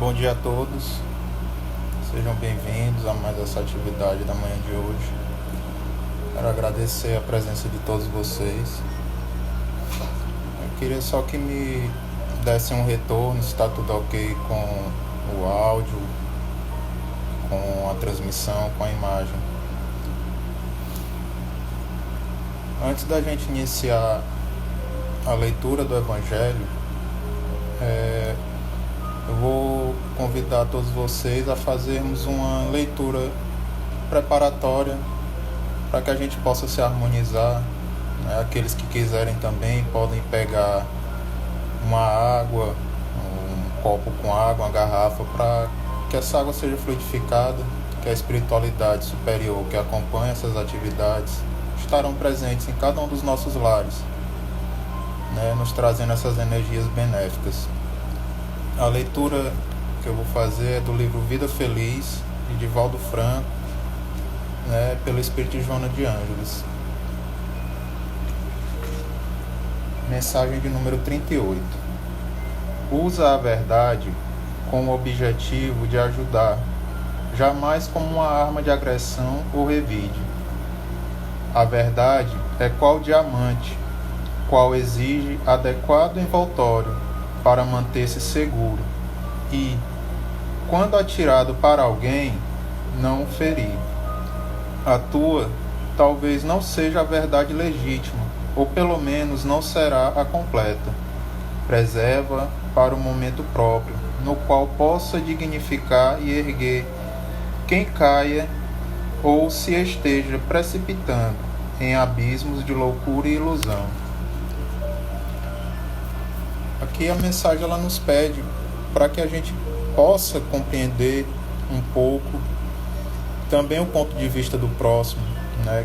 Bom dia a todos, sejam bem-vindos a mais essa atividade da manhã de hoje. Quero agradecer a presença de todos vocês. Eu queria só que me dessem um retorno, se está tudo ok com o áudio, com a transmissão, com a imagem. Antes da gente iniciar a leitura do Evangelho, eu vou convidar todos vocês a fazermos uma leitura preparatória para que a gente possa se harmonizar. Aqueles que quiserem também podem pegar uma água, um copo com água, uma garrafa, para que essa água seja fluidificada, que a espiritualidade superior que acompanha essas atividades estarão presentes em cada um dos nossos lares, nos trazendo essas energias benéficas. A leitura que eu vou fazer é do livro Vida Feliz, de Divaldo Franco, pelo Espírito de Joana de Ângeles. Mensagem de número 38. Usa a verdade com o objetivo de ajudar, jamais como uma arma de agressão ou revide. A verdade é qual diamante, qual exige adequado envoltório para manter-se seguro e, quando atirado para alguém, não o ferir. A tua talvez não seja a verdade legítima, ou pelo menos não será a completa. Preserva para o momento próprio, no qual possa dignificar e erguer quem caia ou se esteja precipitando em abismos de loucura e ilusão. Aqui a mensagem ela nos pede para que a gente possa compreender um pouco também o ponto de vista do próximo,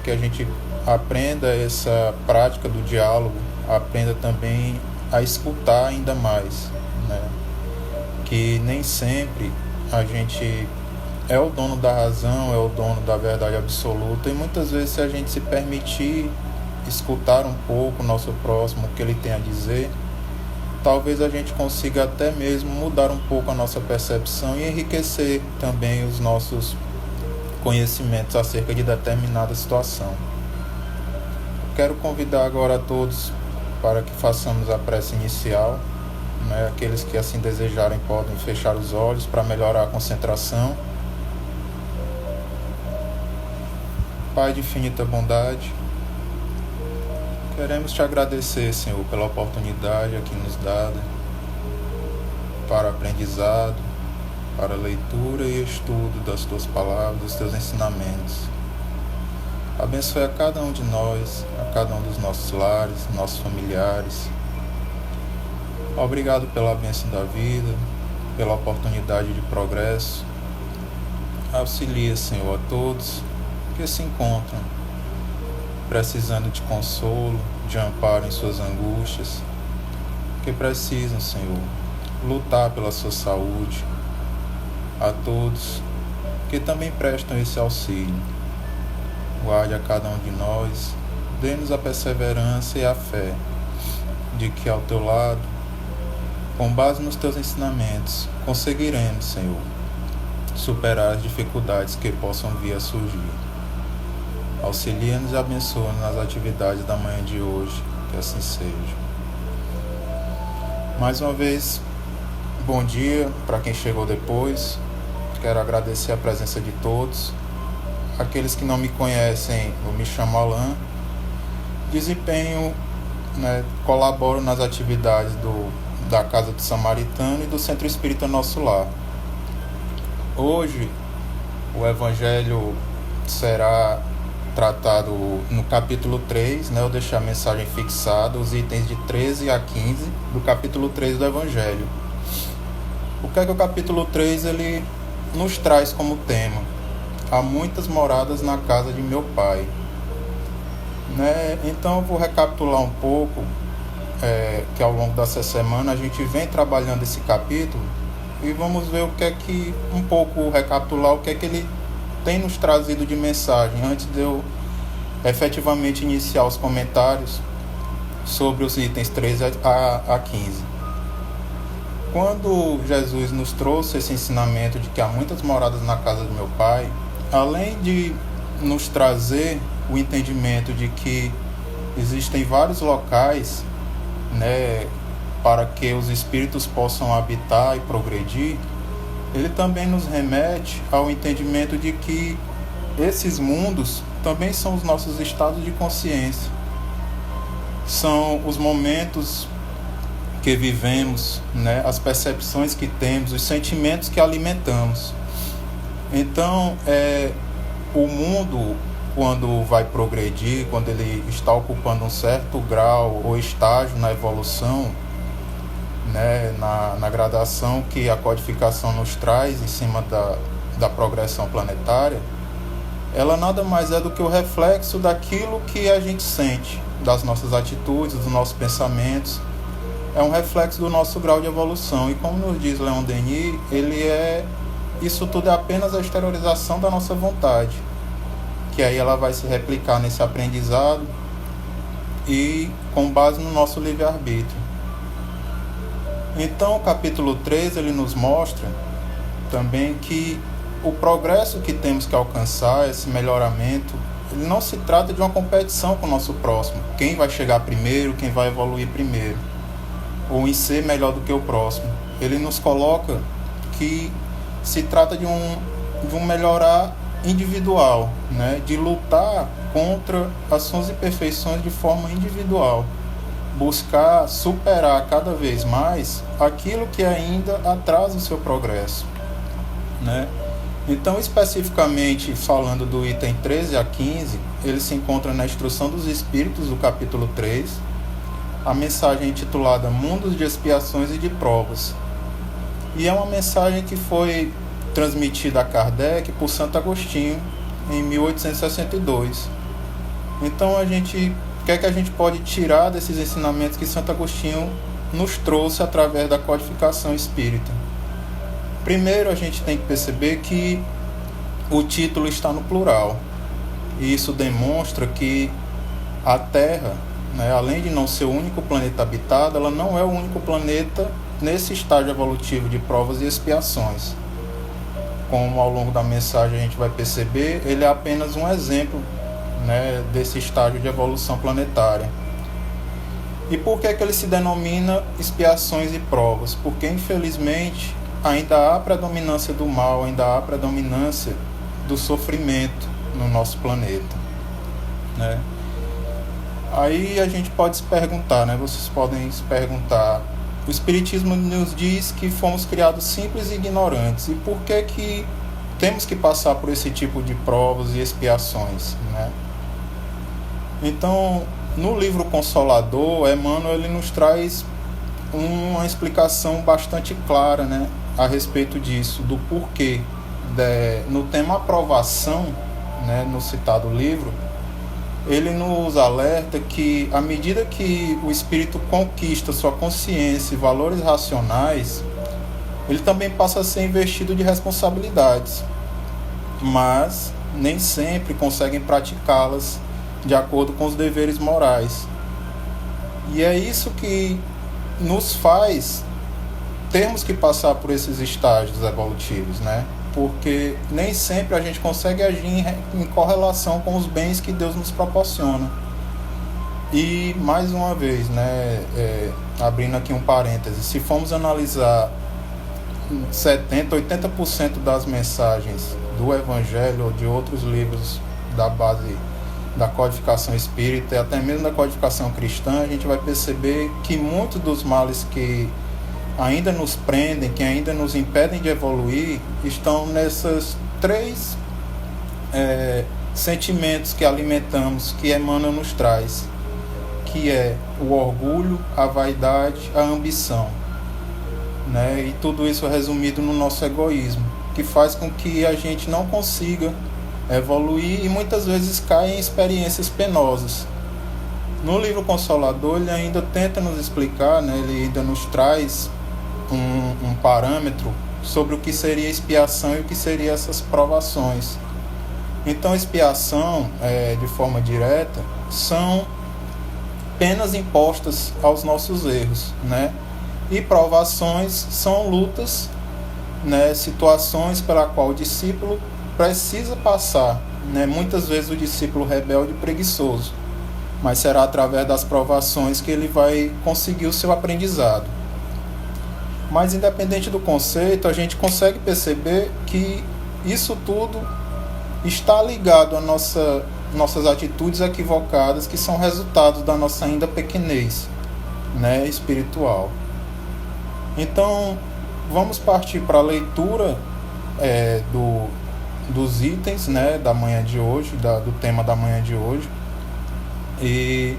que a gente aprenda essa prática do diálogo, aprenda também a escutar ainda mais, que nem sempre a gente é o dono da razão, é o dono da verdade absoluta, e muitas vezes, se a gente se permitir escutar um pouco o nosso próximo, o que ele tem a dizer, talvez a gente consiga até mesmo mudar um pouco a nossa percepção e enriquecer também os nossos conhecimentos acerca de determinada situação. Quero convidar agora a todos para que façamos a prece inicial. Aqueles que assim desejarem podem fechar os olhos para melhorar a concentração. Pai de infinita bondade, queremos te agradecer, Senhor, pela oportunidade aqui nos dada para aprendizado, para leitura e estudo das tuas palavras, dos teus ensinamentos. Abençoe a cada um de nós, a cada um dos nossos lares, nossos familiares. Obrigado pela bênção da vida, pela oportunidade de progresso. Auxilia, Senhor, a todos que se encontram precisando de consolo, de amparo em suas angústias, que precisam, Senhor, lutar pela sua saúde. A todos que também prestam esse auxílio, guarde a cada um de nós, dê-nos a perseverança e a fé de que ao teu lado, com base nos teus ensinamentos, conseguiremos, Senhor, superar as dificuldades que possam vir a surgir. Auxilia-nos e abençoa-nos nas atividades da manhã de hoje, que assim seja. Mais uma vez, bom dia para quem chegou depois. Quero agradecer a presença de todos. Aqueles que não me conhecem, eu me chamo Alain. Desempenho, colaboro nas atividades da Casa do Samaritano e do Centro Espírita Nosso Lar. Hoje, o Evangelho será tratado no capítulo 3, eu deixei a mensagem fixada, os itens de 13 a 15 do capítulo 3 do Evangelho. O que é que o capítulo 3 ele nos traz como tema? Há muitas moradas na casa de meu Pai. Então eu vou recapitular um pouco, que ao longo dessa semana a gente vem trabalhando esse capítulo e vamos ver o que é que, um pouco recapitular o que é que ele tem nos trazido de mensagem, antes de eu efetivamente iniciar os comentários sobre os itens 13 a 15. Quando Jesus nos trouxe esse ensinamento de que há muitas moradas na casa do meu Pai, além de nos trazer o entendimento de que existem vários locais, né, para que os espíritos possam habitar e progredir, ele também nos remete ao entendimento de que esses mundos também são os nossos estados de consciência, são os momentos que vivemos, né, as percepções que temos, os sentimentos que alimentamos. Então, o mundo, quando vai progredir, quando ele está ocupando um certo grau ou estágio na evolução, né, na gradação que a codificação nos traz em cima da progressão planetária, ela nada mais é do que o reflexo daquilo que a gente sente, das nossas atitudes, dos nossos pensamentos. É um reflexo do nosso grau de evolução. E como nos diz Leon Denis, isso tudo é apenas a exteriorização da nossa vontade, que aí ela vai se replicar nesse aprendizado e com base no nosso livre-arbítrio. Então, o capítulo 3, ele nos mostra também que o progresso que temos que alcançar, esse melhoramento, ele não se trata de uma competição com o nosso próximo. Quem vai chegar primeiro, quem vai evoluir primeiro, ou em ser melhor do que o próximo. Ele nos coloca que se trata de um melhorar individual, né? De lutar contra as suas imperfeições de forma individual, buscar superar cada vez mais aquilo que ainda atrasa o seu progresso, né? Então, especificamente falando do item 13 a 15, ele se encontra na Instrução dos Espíritos, do capítulo 3, a mensagem intitulada Mundos de Expiações e de Provas. E é uma mensagem que foi transmitida a Kardec por Santo Agostinho em 1862. Então, o que é que a gente pode tirar desses ensinamentos que Santo Agostinho nos trouxe através da codificação espírita? Primeiro, a gente tem que perceber que o título está no plural. E isso demonstra que a Terra, né, além de não ser o único planeta habitado, ela não é o único planeta nesse estágio evolutivo de provas e expiações. Como ao longo da mensagem a gente vai perceber, ele é apenas um exemplo, né, desse estágio de evolução planetária. E por que ele se denomina expiações e provas? Porque, infelizmente, ainda há predominância do mal, ainda há predominância do sofrimento no nosso planeta, né? Aí a gente pode se perguntar, né? Vocês podem se perguntar, o Espiritismo nos diz que fomos criados simples e ignorantes, e por que temos que passar por esse tipo de provas e expiações, né? Então, no livro Consolador, Emmanuel ele nos traz uma explicação bastante clara, né, a respeito disso, do porquê. No tema aprovação, né, no citado livro, ele nos alerta que, à medida que o espírito conquista sua consciência e valores racionais, ele também passa a ser investido de responsabilidades, mas nem sempre conseguem praticá-las de acordo com os deveres morais. E é isso que nos faz termos que passar por esses estágios evolutivos, né? Porque nem sempre a gente consegue agir em correlação com os bens que Deus nos proporciona. E, mais uma vez, né, abrindo aqui um parêntese, se formos analisar 70%, 80% das mensagens do Evangelho ou de outros livros da base da codificação espírita e até mesmo da codificação cristã, a gente vai perceber que muitos dos males que ainda nos prendem, que ainda nos impedem de evoluir, estão nesses três sentimentos que alimentamos, que Emmanuel nos traz, que é o orgulho, a vaidade, a ambição, né? E tudo isso é resumido no nosso egoísmo, que faz com que a gente não consiga evoluir e muitas vezes cai em experiências penosas. No livro Consolador ele ainda tenta nos explicar, né? Ele ainda nos traz um parâmetro sobre o que seria expiação e o que seriam essas provações. Então, expiação, de forma direta, são penas impostas aos nossos erros, né? E provações são lutas, né, situações pela qual o discípulo precisa passar, né? Muitas vezes o discípulo rebelde e preguiçoso, mas será através das provações que ele vai conseguir o seu aprendizado. Mas independente do conceito, a gente consegue perceber que isso tudo está ligado a nossas atitudes equivocadas, que são resultados da nossa ainda pequenez, né, espiritual. Então, vamos partir para a leitura dos itens, né, da manhã de hoje, do tema da manhã de hoje. E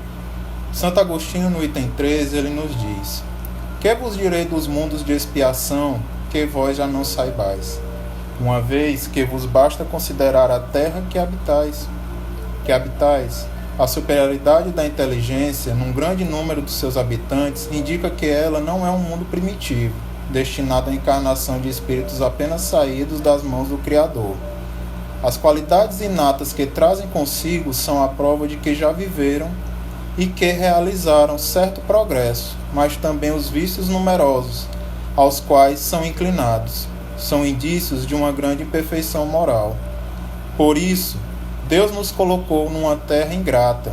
Santo Agostinho, no item 13, ele nos diz: que vos direi dos mundos de expiação, que vós já não saibais, uma vez que vos basta considerar a terra que habitais. A superioridade da inteligência num grande número dos seus habitantes indica que ela não é um mundo primitivo, destinado à encarnação de espíritos apenas saídos das mãos do Criador. As qualidades inatas que trazem consigo são a prova de que já viveram e que realizaram certo progresso, mas também os vícios numerosos aos quais são inclinados são indícios de uma grande imperfeição moral. Por isso, Deus nos colocou numa terra ingrata,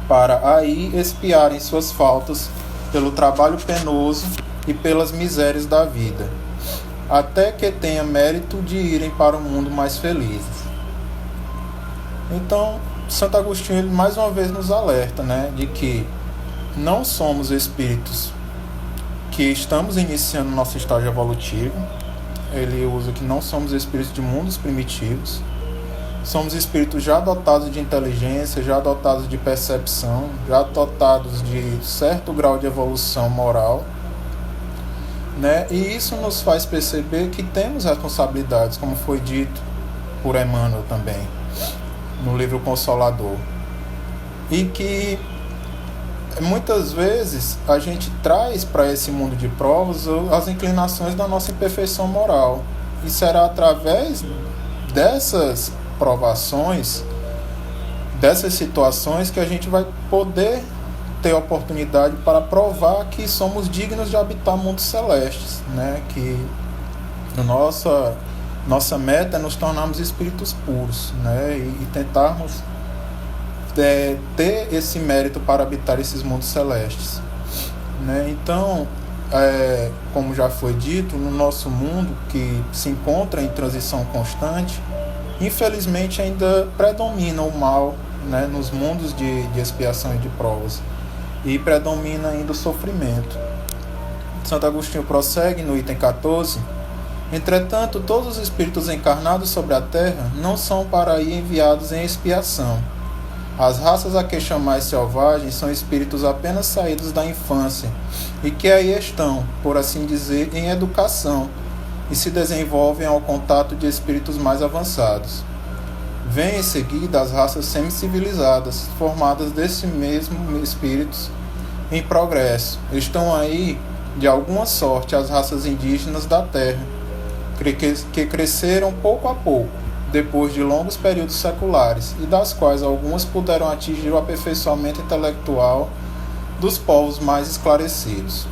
para aí expiarem suas faltas pelo trabalho penoso e pelas misérias da vida, até que tenha mérito de irem para um mundo mais felizes. Então, Santo Agostinho ele mais uma vez nos alerta, né, de que não somos espíritos que estamos iniciando nosso estágio evolutivo. Ele usa que não somos espíritos de mundos primitivos. Somos espíritos já dotados de inteligência, já dotados de percepção, já dotados de certo grau de evolução moral, né? E isso nos faz perceber que temos responsabilidades, como foi dito por Emmanuel também, no livro Consolador. E que muitas vezes a gente traz para esse mundo de provas as inclinações da nossa imperfeição moral. E será através dessas provações, dessas situações, que a gente vai poder ter oportunidade para provar que somos dignos de habitar mundos celestes, né? Que nossa meta é nos tornarmos espíritos puros, né? E tentarmos ter esse mérito para habitar esses mundos celestes, né? Então, como já foi dito, no nosso mundo que se encontra em transição constante, infelizmente ainda predomina o mal, né, nos mundos de expiação e de provas, e predomina ainda o sofrimento. Santo Agostinho prossegue no item 14: entretanto, todos os espíritos encarnados sobre a terra não são para aí enviados em expiação. As raças a que chamais selvagens são espíritos apenas saídos da infância e que aí estão, por assim dizer, em educação e se desenvolvem ao contato de espíritos mais avançados. Vêm em seguida as raças semi-civilizadas, formadas desses mesmos espíritos em progresso. Estão aí, de alguma sorte, as raças indígenas da terra, que cresceram pouco a pouco, depois de longos períodos seculares, e das quais algumas puderam atingir o aperfeiçoamento intelectual dos povos mais esclarecidos.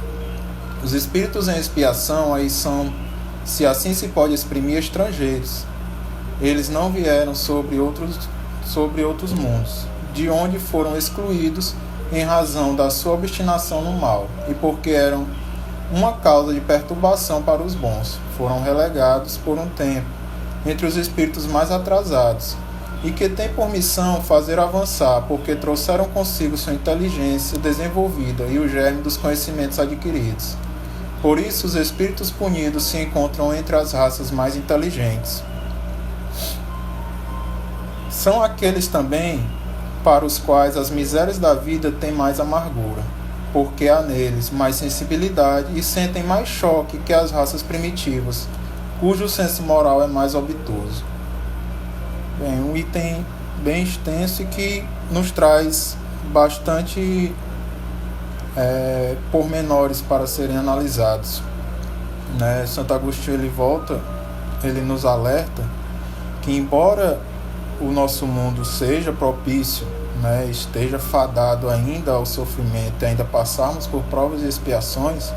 Os espíritos em expiação aí são, se assim se pode exprimir, estrangeiros. Eles não vieram sobre outros mundos, de onde foram excluídos em razão da sua obstinação no mal, e porque eram uma causa de perturbação para os bons. Foram relegados por um tempo entre os espíritos mais atrasados, e que têm por missão fazer avançar, porque trouxeram consigo sua inteligência desenvolvida e o germe dos conhecimentos adquiridos. Por isso, os espíritos punidos se encontram entre as raças mais inteligentes. São aqueles também para os quais as misérias da vida têm mais amargura, porque há neles mais sensibilidade e sentem mais choque que as raças primitivas, cujo senso moral é mais obtuso. Bem, um item bem extenso e que nos traz bastante pormenores para serem analisados, né? Santo Agostinho ele nos alerta que, embora o nosso mundo seja propício, né, esteja fadado ainda ao sofrimento e ainda passarmos por provas e expiações,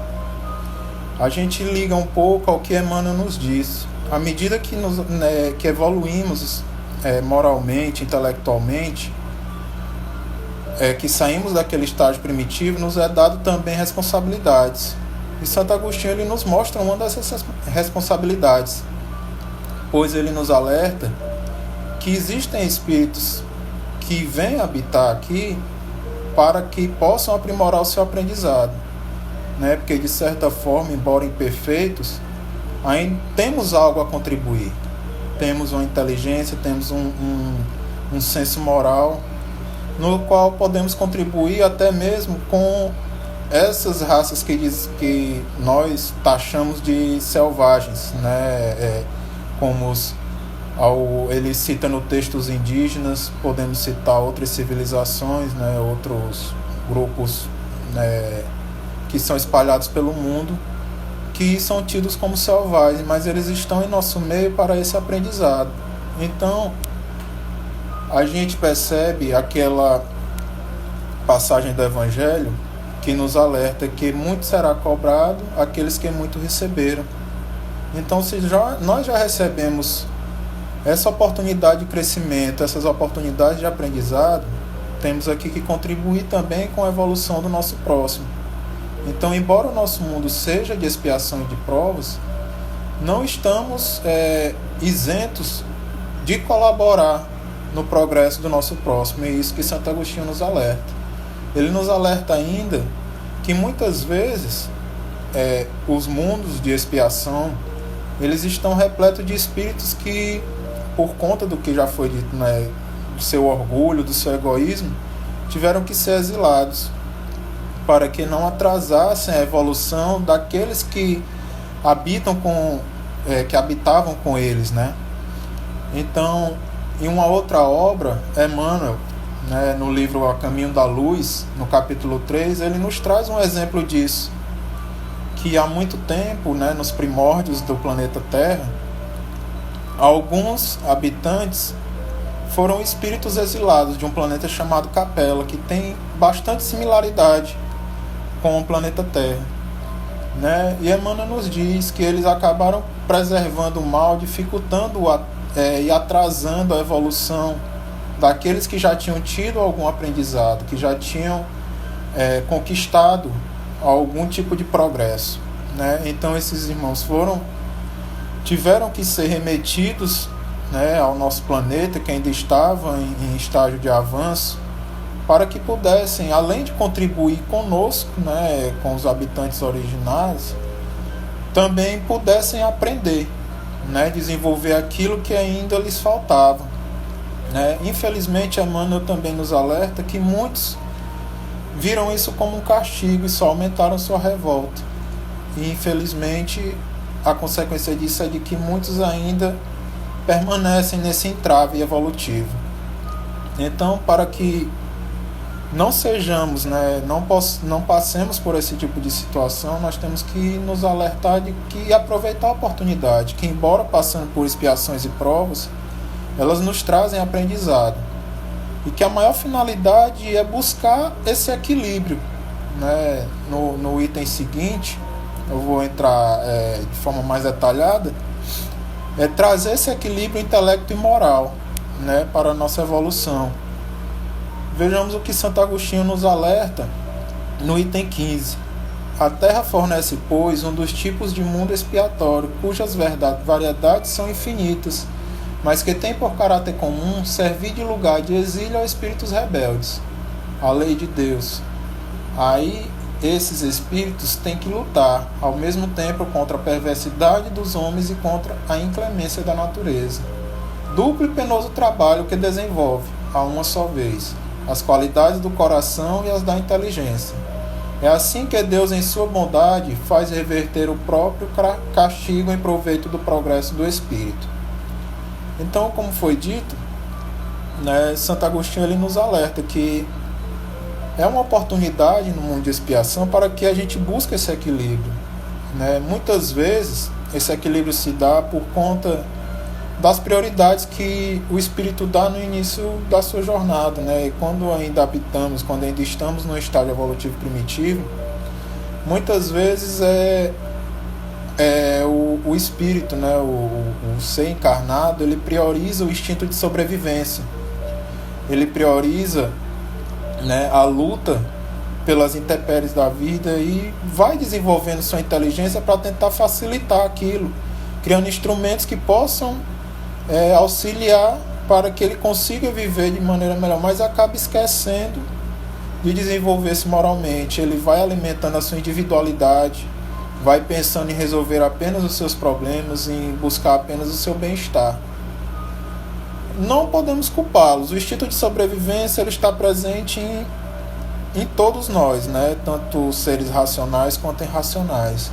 a gente liga um pouco ao que Emmanuel nos diz. À medida que, que evoluímos moralmente, intelectualmente, que saímos daquele estágio primitivo, nos é dado também responsabilidades. E Santo Agostinho ele nos mostra uma dessas responsabilidades, pois ele nos alerta que existem espíritos que vêm habitar aqui para que possam aprimorar o seu aprendizado, né? Porque de certa forma, embora imperfeitos, ainda temos algo a contribuir, temos uma inteligência, temos um senso moral no qual podemos contribuir até mesmo com essas raças que nós taxamos de selvagens, né? Como ele cita no texto os indígenas, podemos citar outras civilizações, né? Outros grupos, né? Que são espalhados pelo mundo, que são tidos como selvagens, mas eles estão em nosso meio para esse aprendizado. Então, a gente percebe aquela passagem do Evangelho que nos alerta que muito será cobrado àqueles que muito receberam. Então, se nós já recebemos essa oportunidade de crescimento, essas oportunidades de aprendizado, temos aqui que contribuir também com a evolução do nosso próximo. Então, embora o nosso mundo seja de expiação e de provas, não estamos isentos de colaborar no progresso do nosso próximo. E é isso que Santo Agostinho nos alerta. Ele nos alerta ainda que muitas vezes os mundos de expiação, eles estão repletos de espíritos que, por conta do que já foi dito, né, do seu orgulho, do seu egoísmo, tiveram que ser exilados, para que não atrasassem a evolução daqueles que que habitavam com eles, né? Então, em uma outra obra, Emmanuel, né, no livro A Caminho da Luz, no capítulo 3, ele nos traz um exemplo disso, que há muito tempo, né, nos primórdios do planeta Terra, alguns habitantes foram espíritos exilados de um planeta chamado Capela, que tem bastante similaridade com o planeta Terra, né? E Emmanuel nos diz que eles acabaram preservando o mal, dificultando e atrasando a evolução daqueles que já tinham tido algum aprendizado, que já tinham conquistado algum tipo de progresso, né? Então esses irmãos tiveram que ser remetidos, né, ao nosso planeta, que ainda estava em estágio de avanço, para que pudessem, além de contribuir conosco, né, com os habitantes originários, também pudessem aprender, né, desenvolver aquilo que ainda lhes faltava, né? Infelizmente, Emmanuel também nos alerta que muitos viram isso como um castigo e só aumentaram sua revolta. E infelizmente a consequência disso é de que muitos ainda permanecem nesse entrave evolutivo. Então, para que não sejamos, né, não passemos por esse tipo de situação, nós temos que nos alertar de que aproveitar a oportunidade, que embora passando por expiações e provas, elas nos trazem aprendizado. E que a maior finalidade é buscar esse equilíbrio, né? No item seguinte, eu vou entrar de forma mais detalhada, trazer esse equilíbrio intelecto e moral, né, para a nossa evolução. Vejamos o que Santo Agostinho nos alerta no item 15. A Terra fornece, pois, um dos tipos de mundo expiatório, cujas variedades são infinitas, mas que tem por caráter comum servir de lugar de exílio a espíritos rebeldes, a lei de Deus. Aí, esses espíritos têm que lutar, ao mesmo tempo, contra a perversidade dos homens e contra a inclemência da natureza. Duplo e penoso trabalho que desenvolve, a uma só vez, as qualidades do coração e as da inteligência. É assim que Deus, em sua bondade, faz reverter o próprio castigo em proveito do progresso do espírito. Então, como foi dito, né, Santo Agostinho ele nos alerta que é uma oportunidade no mundo de expiação para que a gente busque esse equilíbrio, né? Muitas vezes esse equilíbrio se dá por conta das prioridades que o espírito dá no início da sua jornada, né? E quando ainda estamos no estágio evolutivo primitivo, muitas vezes o espírito, né, o ser encarnado, ele prioriza o instinto de sobrevivência. Ele prioriza, né, a luta pelas intempéries da vida e vai desenvolvendo sua inteligência para tentar facilitar aquilo, criando instrumentos que possam auxiliar para que ele consiga viver de maneira melhor, mas acaba esquecendo de desenvolver-se moralmente. Ele vai alimentando a sua individualidade, vai pensando em resolver apenas os seus problemas, em buscar apenas o seu bem-estar. Não podemos culpá-los. O instinto de sobrevivência ele está presente em todos nós, né? Tanto seres racionais quanto irracionais.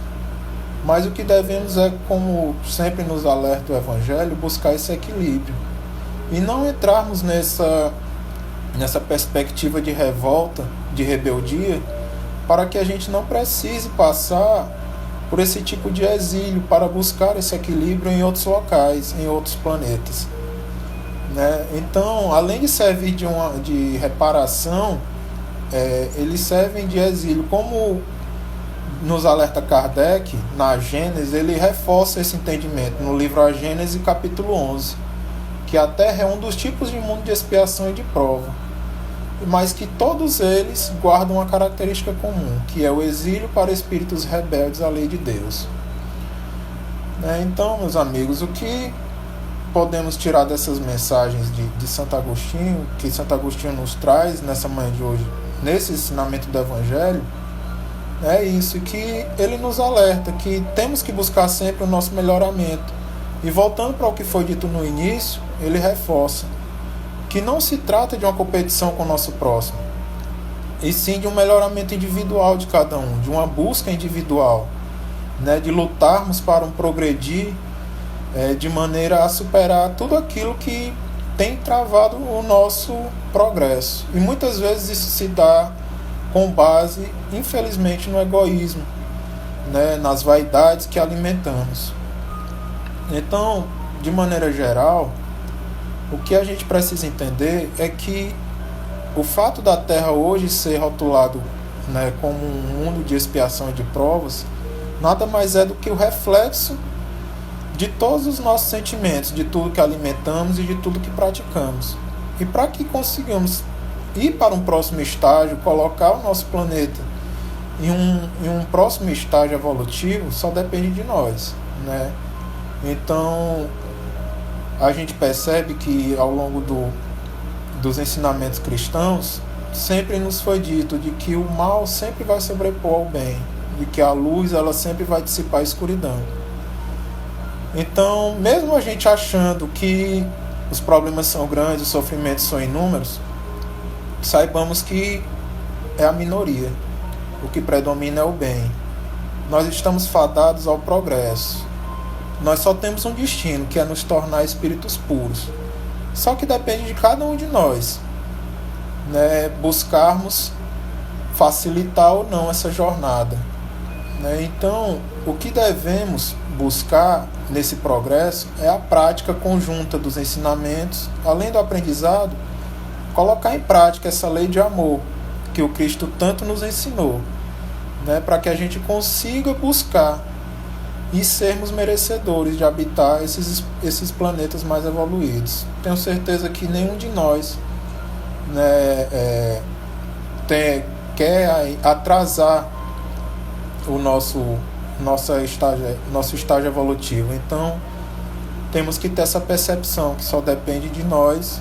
Mas o que devemos é, como sempre nos alerta o Evangelho, buscar esse equilíbrio. E não entrarmos nessa perspectiva de revolta, de rebeldia, para que a gente não precise passar por esse tipo de exílio para buscar esse equilíbrio em outros locais, em outros planetas. Né? Então, além de servir de reparação, eles servem de exílio. Como nos alerta Kardec, na Gênese, ele reforça esse entendimento no livro A Gênese, capítulo 11, que a Terra é um dos tipos de mundo de expiação e de prova, mas que todos eles guardam uma característica comum, que é o exílio para espíritos rebeldes à lei de Deus. Então, meus amigos, o que podemos tirar dessas mensagens de Santo Agostinho, que Santo Agostinho nos traz nessa manhã de hoje, nesse ensinamento do Evangelho, é isso, que ele nos alerta que temos que buscar sempre o nosso melhoramento. E voltando para o que foi dito no início, ele reforça que não se trata de uma competição com o nosso próximo, e sim de um melhoramento individual de cada um, de uma busca individual, né, de lutarmos para um progredir de maneira a superar tudo aquilo que tem travado o nosso progresso. E muitas vezes isso se dá com base, infelizmente, no egoísmo, né, nas vaidades que alimentamos. Então, de maneira geral, o que a gente precisa entender é que o fato da Terra hoje ser rotulado, né, como um mundo de expiação e de provas, nada mais é do que o reflexo de todos os nossos sentimentos, de tudo que alimentamos e de tudo que praticamos. E para que consigamos ir para um próximo estágio, colocar o nosso planeta em um próximo estágio evolutivo, só depende de nós, né? Então, a gente percebe que ao longo dos ensinamentos cristãos, sempre nos foi dito de que o mal sempre vai sobrepor ao bem, de que a luz ela sempre vai dissipar a escuridão. Então, mesmo a gente achando que os problemas são grandes, os sofrimentos são inúmeros, saibamos que é a minoria. O que predomina é o bem. Nós estamos fadados ao progresso. Nós só temos um destino, que é nos tornar espíritos puros. Só que depende de cada um de nós, né, buscarmos facilitar ou não essa jornada. Então, o que devemos buscar nesse progresso é a prática conjunta dos ensinamentos, além do aprendizado, colocar em prática essa lei de amor que o Cristo tanto nos ensinou, né, para que a gente consiga buscar e sermos merecedores de habitar esses planetas mais evoluídos. Tenho certeza que nenhum de nós, né, quer atrasar o nosso estágio evolutivo. Então, temos que ter essa percepção que só depende de nós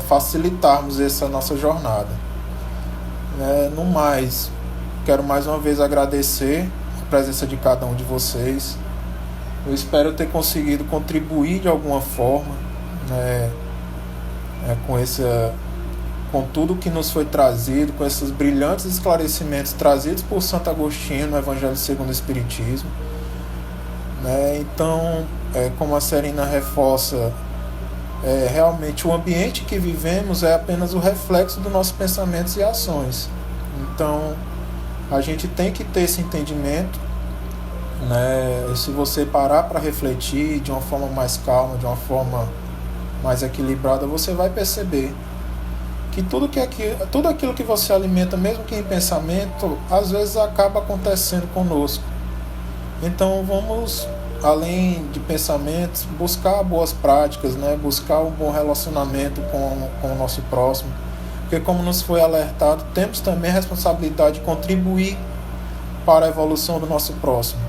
facilitarmos essa nossa jornada. No mais, quero mais uma vez agradecer a presença de cada um de vocês. Eu espero ter conseguido contribuir de alguma forma, com tudo que nos foi trazido, com esses brilhantes esclarecimentos trazidos por Santo Agostinho no Evangelho segundo o Espiritismo. Então, como a Serena reforça, realmente o ambiente que vivemos é apenas o reflexo dos nossos pensamentos e ações. Então, a gente tem que ter esse entendimento, se você parar para refletir de uma forma mais calma, de uma forma mais equilibrada, você vai perceber que tudo aquilo que você alimenta, mesmo que em pensamento, às vezes acaba acontecendo conosco. Então vamos, além de pensamentos, buscar boas práticas, né? Buscar um bom relacionamento com o nosso próximo. Porque, como nos foi alertado, temos também a responsabilidade de contribuir para a evolução do nosso próximo.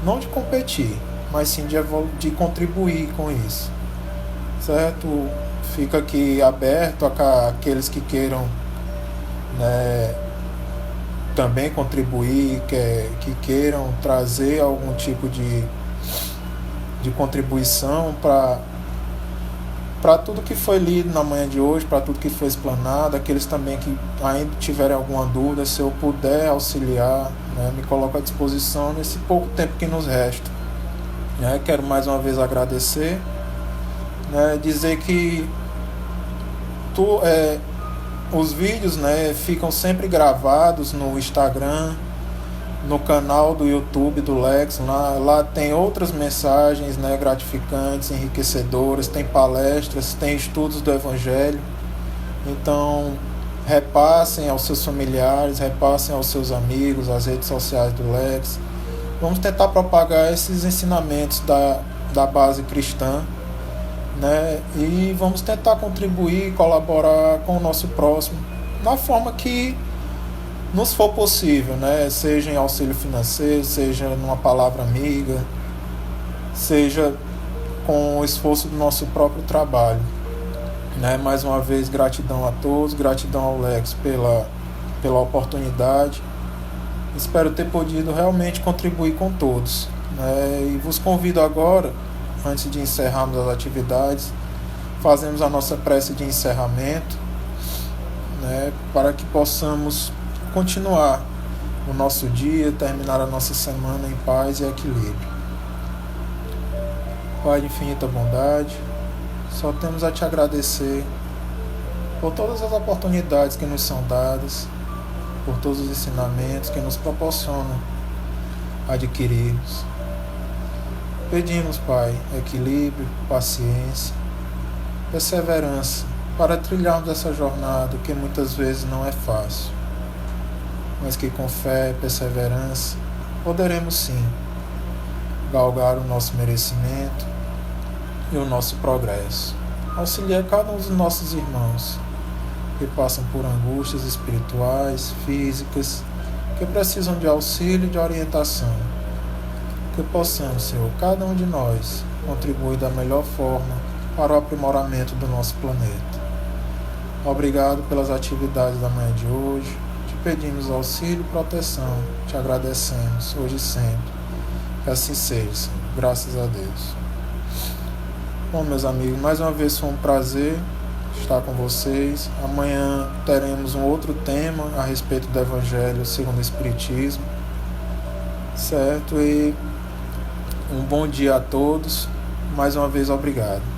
Não de competir, mas sim de contribuir com isso. Certo? Fica aqui aberto a aqueles que queiram, né, também contribuir, que queiram trazer algum tipo de contribuição para tudo que foi lido na manhã de hoje, para tudo que foi explanado, aqueles também que ainda tiverem alguma dúvida, se eu puder auxiliar, né, me coloco à disposição nesse pouco tempo que nos resta. Quero mais uma vez agradecer, né, dizer que os vídeos, né, ficam sempre gravados no Instagram, no canal do YouTube do Lex. Lá tem outras mensagens, né, gratificantes, enriquecedoras, tem palestras, tem estudos do Evangelho. Então repassem aos seus familiares, repassem aos seus amigos, as redes sociais do Lex. Vamos tentar propagar esses ensinamentos da base cristã, né? E vamos tentar contribuir, colaborar com o nosso próximo na forma que nos for possível, né? Seja em auxílio financeiro, seja numa palavra amiga, seja com o esforço do nosso próprio trabalho, né? Mais uma vez, gratidão a todos, gratidão ao Lex pela oportunidade. Espero ter podido realmente contribuir com todos, né? E vos convido agora, antes de encerrarmos as atividades, fazemos a nossa prece de encerramento, né, para que possamos continuar o nosso dia, terminar a nossa semana em paz e equilíbrio. Pai de infinita bondade, só temos a te agradecer por todas as oportunidades que nos são dadas, por todos os ensinamentos que nos proporcionam adquirirmos. Pedimos, Pai, equilíbrio, paciência, perseverança para trilharmos essa jornada que muitas vezes não é fácil, mas que com fé e perseverança poderemos sim galgar o nosso merecimento e o nosso progresso. Auxiliar cada um dos nossos irmãos que passam por angústias espirituais, físicas, que precisam de auxílio e de orientação. Que possamos, Senhor, cada um de nós, contribuir da melhor forma para o aprimoramento do nosso planeta. Obrigado pelas atividades da manhã de hoje. Te pedimos auxílio e proteção. Te agradecemos, hoje e sempre. Que assim seja, Senhor. Graças a Deus. Bom, meus amigos, mais uma vez foi um prazer estar com vocês. Amanhã teremos um outro tema a respeito do Evangelho segundo o Espiritismo. Certo? E um bom dia a todos. Mais uma vez, obrigado.